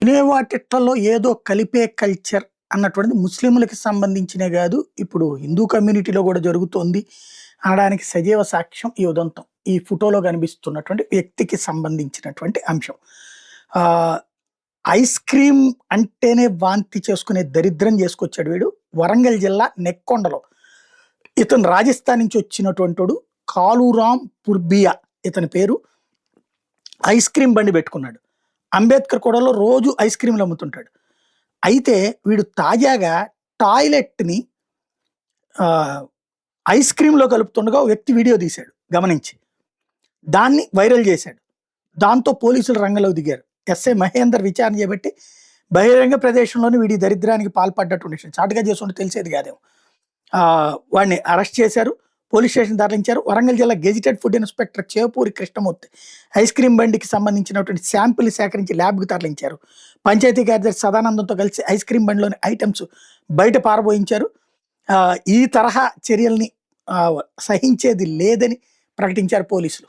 తినేవాటిట్లలో ఏదో కలిపే కల్చర్ అన్నటువంటిది ముస్లింలకి సంబంధించినే కాదు, ఇప్పుడు హిందూ కమ్యూనిటీలో కూడా జరుగుతోంది అనడానికి సజీవ సాక్ష్యం ఈ ఉదంతం. ఈ ఫోటోలో కనిపిస్తున్నటువంటి వ్యక్తికి సంబంధించినటువంటి అంశం. ఆహ్, ఐస్ క్రీమ్ అంటేనే వాంతి చేసుకునే దరిద్రం చేసుకొచ్చాడు వీడు. వరంగల్ జిల్లా నెక్కొండలో. ఇతను రాజస్థాన్ నుంచి వచ్చినటువంటోడు. కాలూరామ్ పుర్బియా ఇతని పేరు. ఐస్ క్రీమ్ బండి పెట్టుకున్నాడు. అంబేద్కర్ కూడలో రోజు ఐస్ క్రీమ్‌లు అమ్ముతుంటాడు. అయితే వీడు తాజాగా టాయిలెట్‌ని ఆహ్, ఐస్ క్రీమ్‌లో కలుపుతుండగా ఓ వ్యక్తి వీడియో తీశాడు గమనించి. దాన్ని వైరల్ చేశాడు. దాంతో పోలీసులు రంగంలోకి దిగారు. ఎస్ఐ మహేందర్ విచారణ చేపట్టి బహిరంగ ప్రదేశంలోనే వీడి దరిద్రానికి పాల్పడ్డటువంటి విషయం చాటుగా చేసుంటే తెలిసేది కాదేమో. వాడిని అరెస్ట్ చేశారు. పోలీస్ స్టేషన్ తరలించారు. వరంగల్ జిల్లా gazetted food inspector Chepuri Krishnamurthy ice cream బండికి సంబంధించినటువంటి శాంపిల్ సేకరించి ల్యాబ్‌కి తరలించారు. పంచాయతీ కార్యదర్శి సదానందంతో కలిసి ఐస్ క్రీమ్ బండిలోని ఐటెమ్స్ బయట పారబోయించారు. ఈ తరహా చర్యల్ని సహించేది లేదని ప్రకటించారు పోలీసులు.